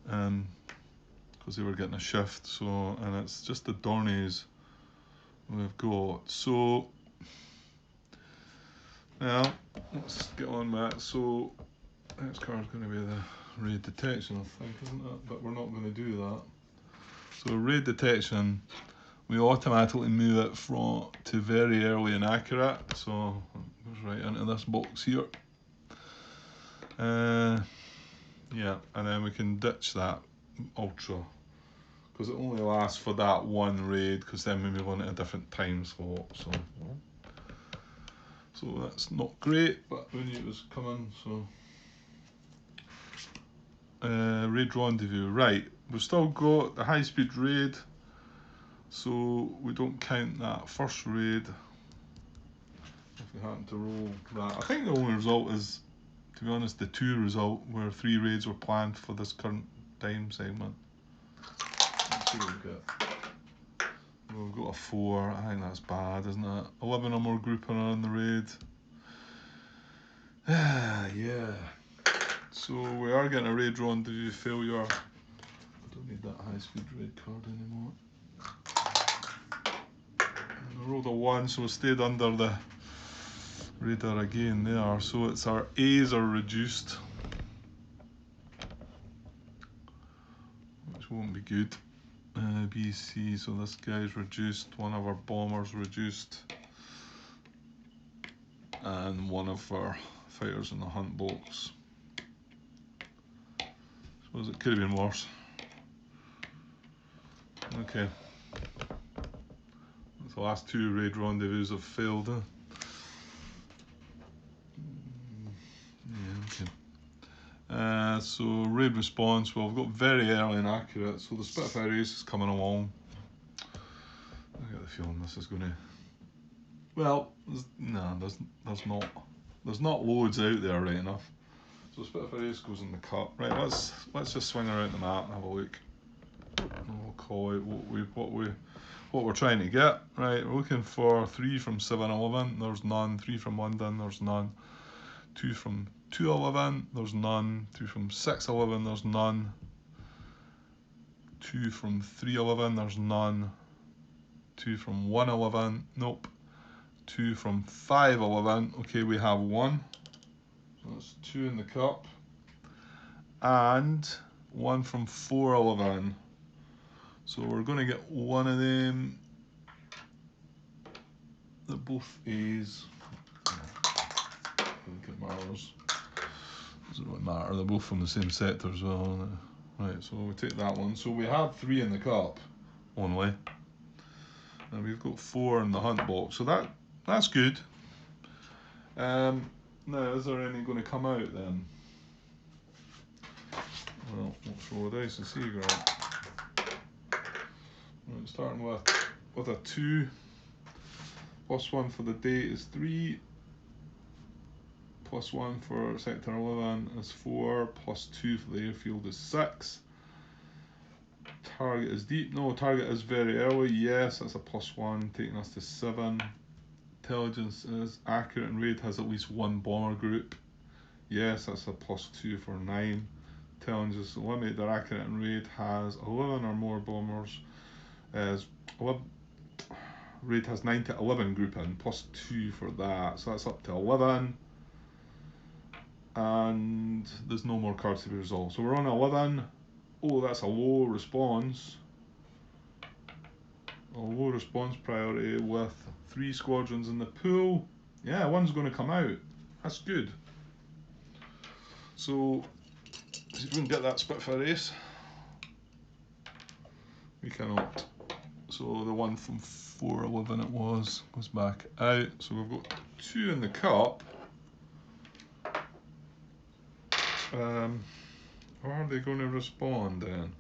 Speaker 1: Because they were getting a shift, so, and it's just the Dornies we've got. So, now, let's get on with that. So, next card's going to be the raid detection, I think, isn't it? But we're not going to do that. So, raid detection, we automatically move it to very early and accurate. So, it goes right into this box here. Yeah, and then we can ditch that ultra, because it only lasts for that one raid, because then we move on to a different time slot. So that's not great, but we knew it was coming. So raid rendezvous, right, we've still got the high speed raid, so we don't count that first raid if we happen to roll that. I think the only result is, to be honest, the 2 result, where 3 raids were planned for this current time segment. Let's see what we get. We've got a 4, I think that's bad, isn't it? 11 or more grouping on the raid. Yeah. So we are getting a raid rendezvous failure. I don't need that high speed raid card anymore. And I rolled a 1, so we stayed under the radar again there. So it's our A's are reduced, which won't be good. B, C, so this guy's reduced, one of our bombers reduced, and one of our fighters in the hunt box. Suppose it could have been worse. Okay. The last 2 raid rendezvous have failed. Yeah, okay. So raid response, well, we've got very early and accurate, so the Spitfire race is coming along. I get the feeling this is going to, well, there's not loads out there right enough. So Spitfire race goes in the cut. Right, let's just swing around the map and have a look. And we'll call out what we're trying to get. Right, we're looking for 3 from 711, there's none. 3 from London, there's none. 2 from 211, there's none. 2 from 611, there's none. 2 from 311, there's none. 2 from 111, nope. 2 from 511, okay, we have 1. So that's 2 in the cup. And 1 from 411. So we're going to get one of them. They're both A's. I think it matters. Doesn't really matter, they're both from the same sector as well. Right, so we take that one. So we have 3 in the cup only. And we've got 4 in the hunt box. So that's good. Now, is there any going to come out then? Well, let's roll the dice and see, right. Right, starting with a 2. +1 for the date is 3. +1 for sector 11 is 4. +2 for the airfield is 6. Target is deep. No, target is very early. Yes, that's a +1, taking us to 7. Intelligence is accurate and raid has at least 1 bomber group. Yes, that's a +2 for 9. Intelligence is limited, they're accurate and raid has 11 or more bombers. As 11, Raid has 9 to 11 grouping, plus 2 for that, so that's up to 11. And there's no more cards to be resolved. So we're on 11. Oh, that's a low response. A low response priority with 3 squadrons in the pool. Yeah, one's going to come out. That's good. So, see if we can get that Spitfire ace. We cannot. So the one from 411 it was goes back out. So we've got 2 in the cup. Are they going to respond then?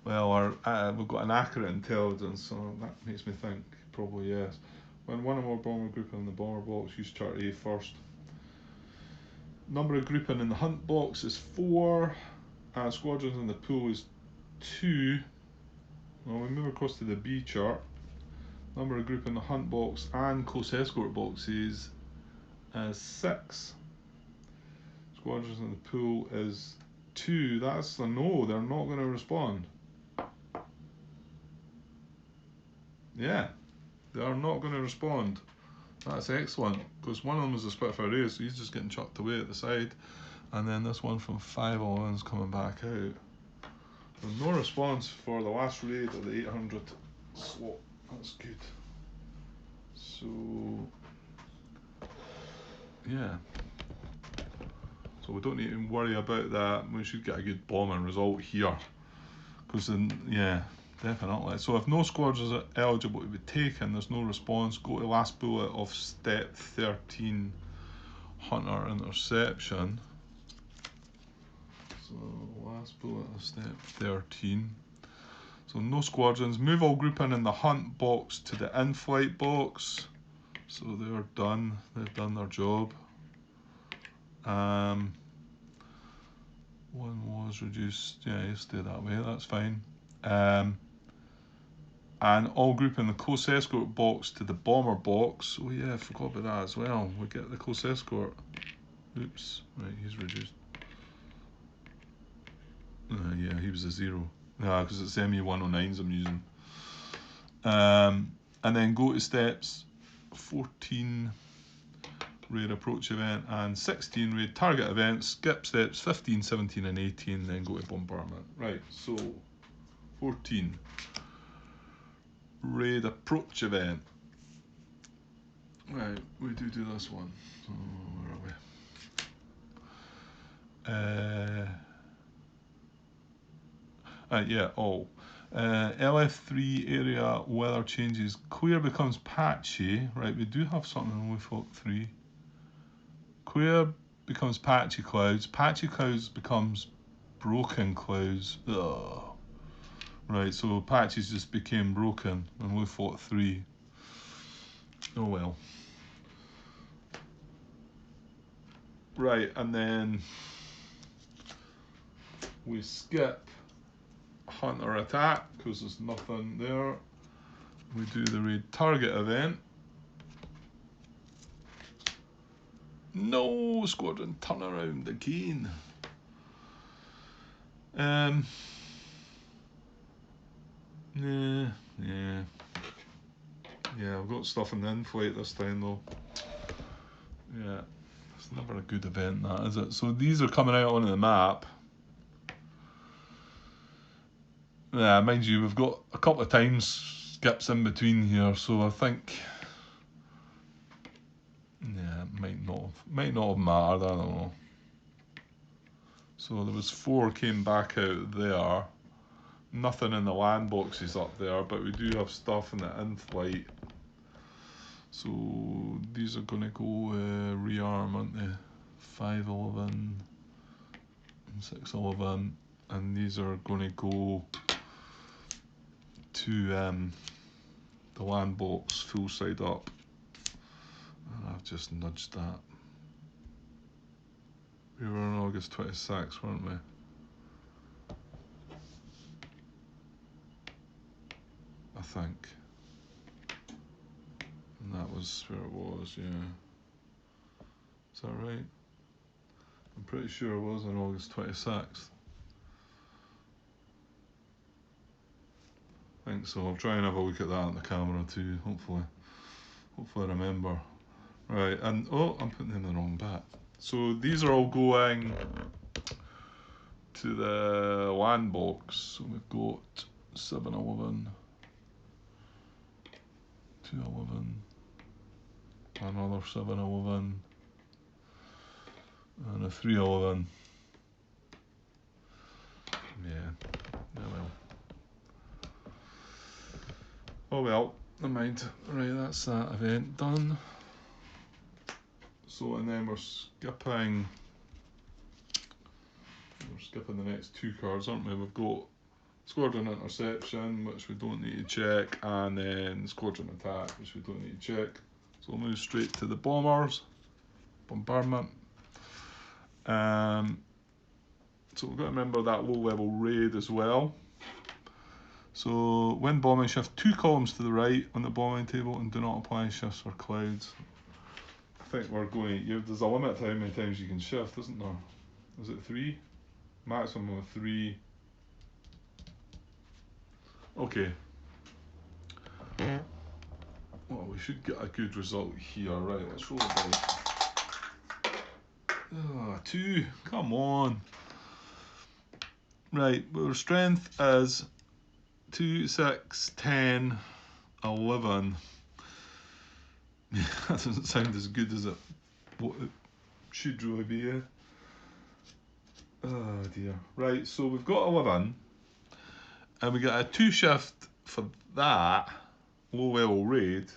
Speaker 1: Well, we've got an accurate intelligence, so that makes me think probably yes. When one or more bomber grouping in the bomber box, use chart A first. Number of grouping in the hunt box is 4. Squadrons in the pool is 2. Well, we move across to the B chart. Number of group in the hunt box and close escort boxes is 6. Squadrons in the pool is 2. That's a no, they're not going to respond. Yeah, they are not going to respond. That's excellent, because one of them is a Spitfire ace, so he's just getting chucked away at the side. And then this one from 511 is coming back out. There's no response for the last raid of the 800 slot. That's good. So, yeah. So we don't need to worry about that. We should get a good bombing result here. Because then, yeah, definitely. So if no squadrons are eligible to be taken, there's no response, go to last bullet of step 13, Hunter Interception. So last bullet of step 13. So no squadrons. Move all grouping in the hunt box to the in-flight box. So they're done. They've done their job. One was reduced. Yeah, you stay that way. That's fine. And all group in the close escort box to the bomber box. Oh yeah, I forgot about that as well. We get the close escort. Oops. Right, he's reduced. Yeah, he was a 0. Yeah, because it's ME109s I'm using. And then go to steps 14 raid approach event and 16 raid target events. Skip steps 15, 17 and 18, then go to bombardment. Right, so 14 raid approach event. Right, we do this one. So where are we? Yeah, all. LF3 area weather changes. Clear becomes patchy. Right, we do have something when we fought 3. Clear becomes patchy clouds. Patchy clouds becomes broken clouds. Ugh. Right, so patches just became broken when we fought 3. Oh well. Right, and then we skip Hunter attack because there's nothing there. We do the raid target event. No squadron turn around again. Yeah, I've got stuff in the in-flight this time though. Yeah, it's never a good event that, is it? So these are coming out onto the map. Yeah, mind you, we've got a couple of times skips in between here, so I think, yeah, it might not have mattered, I don't know. So there was 4 came back out there. Nothing in the land boxes up there, but we do have stuff in the in-flight. So these are going to go rearm, aren't they? 511 and 611, and these are going to go to the land box full side up. And I've just nudged that. We were on August 26th, weren't we? I think. And that was where it was, yeah. Is that right? I'm pretty sure it was on August 26th. I think so. I'll try and have a look at that on the camera too, hopefully. Hopefully I remember. Right, and oh, I'm putting in the wrong bit. So these are all going to the land box. So we've got 711, 211, another 711, and a 311. Yeah, well. Oh well, never mind. Right, that's that event done. So, and then we're skipping the next two cards, aren't we? We've got Squadron Interception, which we don't need to check, and then Squadron Attack, which we don't need to check. So we'll move straight to the bombers, Bombardment. So we've got to remember that low level raid as well. So when bombing, shift 2 columns to the right on the bombing table and do not apply shifts for clouds. I think we're going to, there's a limit to how many times you can shift, isn't there? Is it 3? Maximum of 3. Okay. Well, we should get a good result here. Right, let's roll the dice. Oh, 2. Come on. Right, our strength is 2, 6, 10, 11. That doesn't sound as good as what it should really be. Oh dear. Right, so we've got 11, and we got a 2 shift for that low level raid.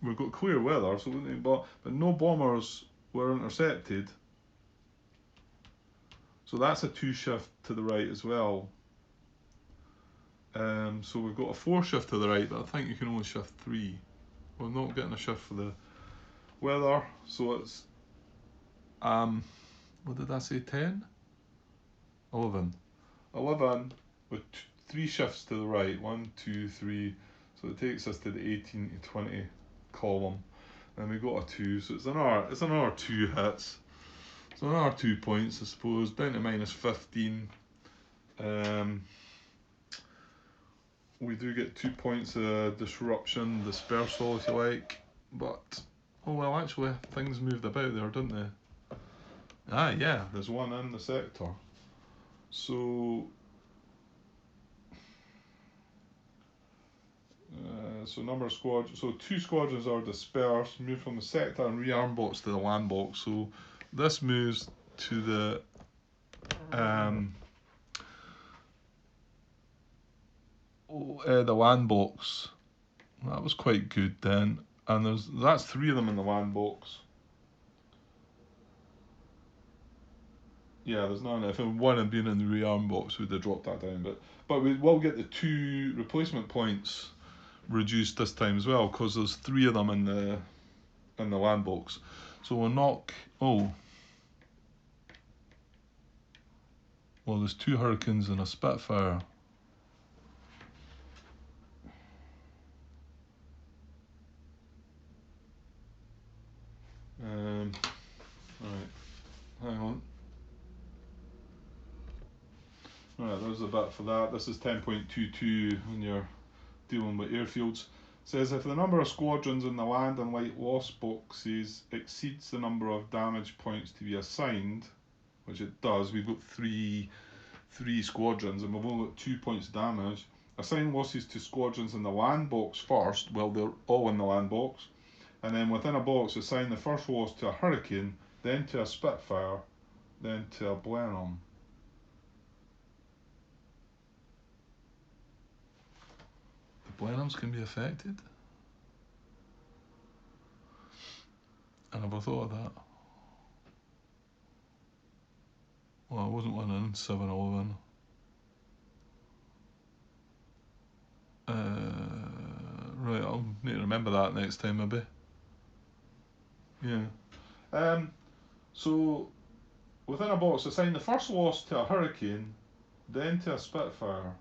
Speaker 1: We've got clear weather, so but no bombers were intercepted. So that's a 2 shift to the right as well. So we've got a 4 shift to the right, but I think you can only shift 3. We're not getting a shift for the weather, so it's what did I say? 10? 11. 11 with 3 shifts to the right. 1, 2, 3. So it takes us to the 18 to 20 column. And we got a 2, so it's another 2 hits. So another 2 points, I suppose, down to minus 15. We do get 2 points of disruption, dispersal if you like, but oh well, actually things moved about there, didn't they? Ah yeah, there's one in the sector. So number of squadrons, so 2 squadrons are dispersed, move from the sector and rearm box to the land box. So this moves to the land box. That was quite good then, and that's 3 of them in the land box. Yeah, there's none. If one had been in the rearm box, we'd have dropped that down. But we will get the 2 replacement points reduced this time as well, because there's 3 of them in the land box. So we'll knock. Oh, well, there's 2 Hurricanes and a Spitfire. Right, hang on. Right, there's a bit for that. This is 10.22 when you're dealing with airfields. It says if the number of squadrons in the land and light loss boxes exceeds the number of damage points to be assigned, which it does, we've got three squadrons and we've only got 2 points damage. Assign losses to squadrons in the land box first, well they're all in the land box, and then within a box assign the first loss to a Hurricane, then to a Spitfire, then to a Blenheim. Blenheims can be affected? I never thought of that. Well, I wasn't one in 711. Right, I'll need to remember that next time maybe. Yeah. So within a box assign the first loss to a Hurricane, then to a Spitfire.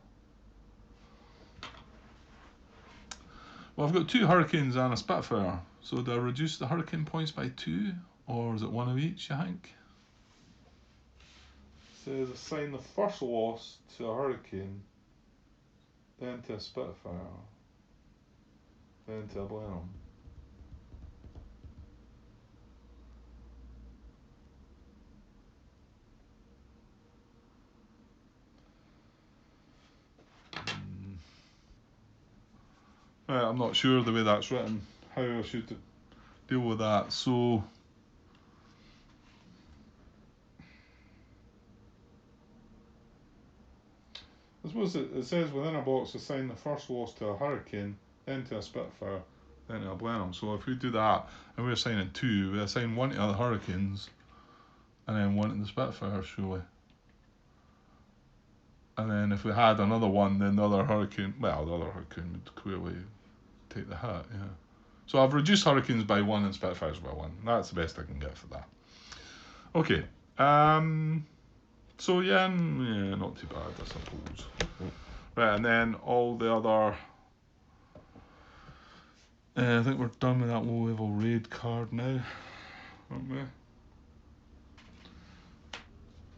Speaker 1: Well, I've got 2 Hurricanes and a Spitfire, so do I reduce the Hurricane points by 2, or is it 1 of each, you think? It says assign the first loss to a Hurricane, then to a Spitfire. then to Blenheim. Right, I'm not sure the way that's written, how I should deal with that. So I suppose it says within a box assign the first loss to a Hurricane, then to a Spitfire, then to a Blenheim. So if we do that and we're assigning two, we assign one to the Hurricanes and then one to the Spitfires, surely. And then if we had another one, then the other Hurricane would clearly take the hit, yeah. So I've reduced Hurricanes by one and Spitfires by one. That's the best I can get for that. Okay. So yeah, not too bad, I suppose. Right, and then all the other. I think we're done with that low level raid card now, aren't we?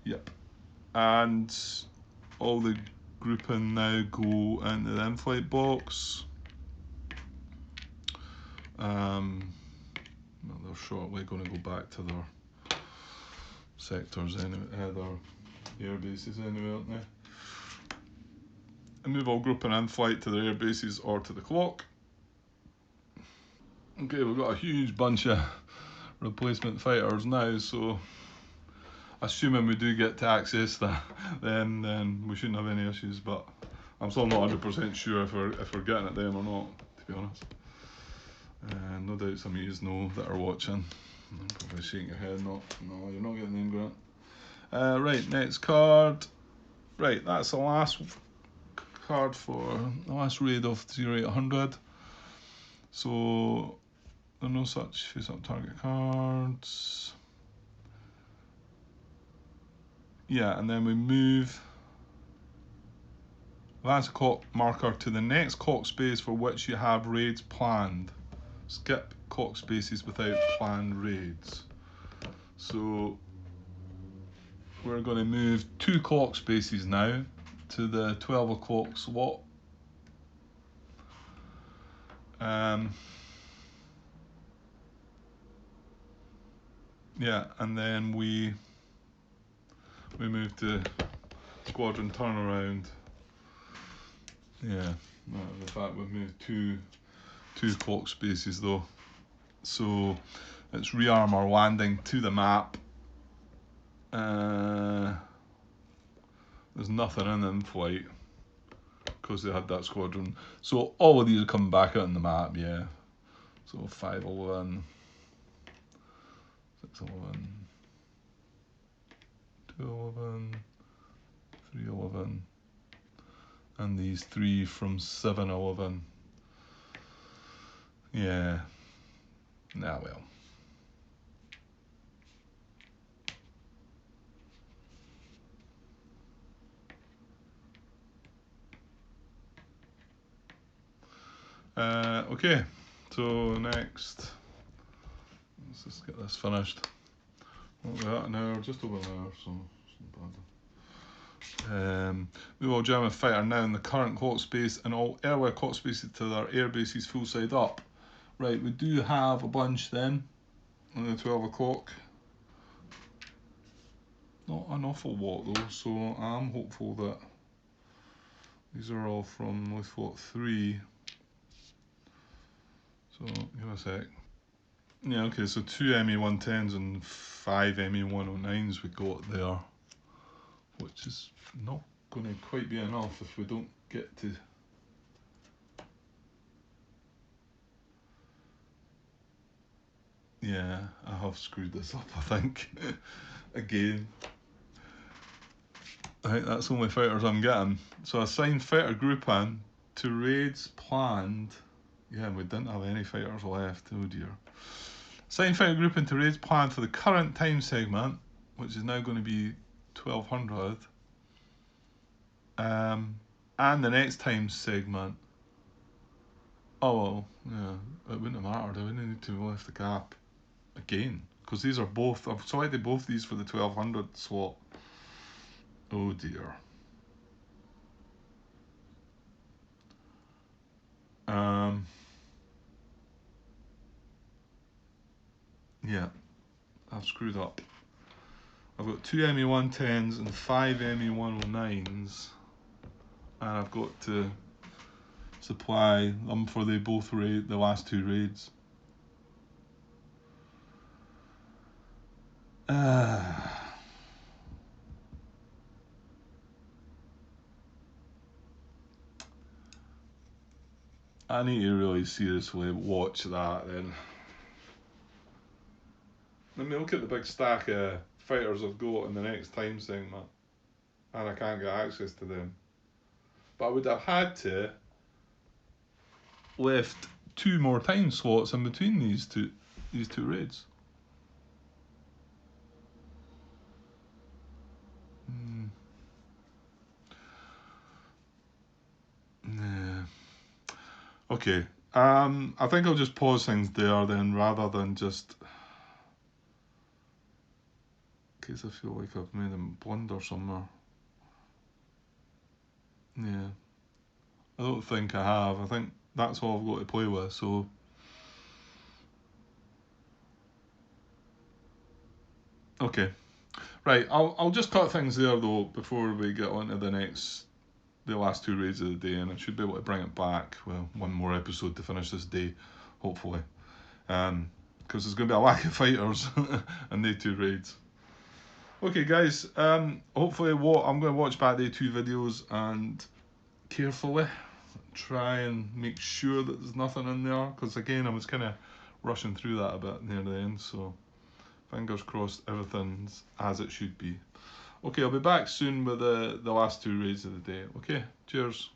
Speaker 1: Yep. And all the grouping now go into the in-flight box. Well, they're shortly going to go back to their sectors anyway, their air bases anyway, aren't they? And move all grouping in-flight to their air bases or to the clock. Okay, we've got a huge bunch of replacement fighters now, so assuming we do get to access that, then we shouldn't have any issues. But I'm still not 100% sure if we're getting at them or not, to be honest. No doubt some of you know that are watching. I'm probably shaking your head. No, you're not getting them, Grant. Right, next card. Right, that's the last card for the last raid of 0800. So there are no such face-up target cards. Yeah, and then we move that's a clock marker to the next clock space for which you have raids planned. Skip clock spaces without planned raids. So we're going to move 2 clock spaces now to the 12 o'clock slot. Yeah, and then we move to squadron turnaround. Yeah, in fact we've moved two clock spaces though. So it's rearm our landing to the map. There's nothing in flight because they had that squadron. So all of these are coming back out on the map, yeah. So 511, 611, 211, 311, and these 3 from 711. Yeah. Nah, well. Okay, so next, let's just get this finished. What we at an hour, just over an hour, so it's not bad. Move all German fighter now in the current clock space and all earlier clock spaces to their air bases full side up. Right, we do have a bunch then on the 12 o'clock. Not an awful lot though, so I'm hopeful that these are all from Lifeboat 3. So give a sec. Yeah, okay, so 2 ME110s and 5 ME109s we got there, which is not going to quite be enough if we don't get to. Yeah, I have screwed this up, I think. Again. I think that's the only fighters I'm getting. So assign fighter grouping to raids planned. Yeah, we didn't have any fighters left, oh dear. Assign fighter grouping to raids planned for the current time segment, which is now going to be 1200. And the next time segment. Oh well, yeah, it wouldn't have mattered. I wouldn't need to have left the gap again. Because these are both, I've selected both these for the 1200 slot. Oh dear. Um, Yeah, I've screwed up. I've got 2 ME110s and 5 ME109s, and I've got to supply them for the last two raids. I need to really seriously watch that then. Let me look at the big stack of fighters I've got in the next time segment, and I can't get access to them. But I would have had to left 2 more time slots in between these two raids. Yeah. Okay. I think I'll just pause things there then, rather than just, in case I feel like I've made a blunder somewhere. Yeah. I don't think I have. I think that's all I've got to play with, so. Okay. Right, I'll just cut things there though before we get on to the last 2 raids of the day, and I should be able to bring it back. Well, 1 more episode to finish this day, hopefully. Because there's going to be a lack of fighters in day 2 raids. Okay, guys. Hopefully, I'm going to watch back day 2 videos and carefully try and make sure that there's nothing in there. Because again, I was kind of rushing through that a bit near the end. So fingers crossed, everything's as it should be. Okay, I'll be back soon with the last 2 raids of the day. Okay, cheers.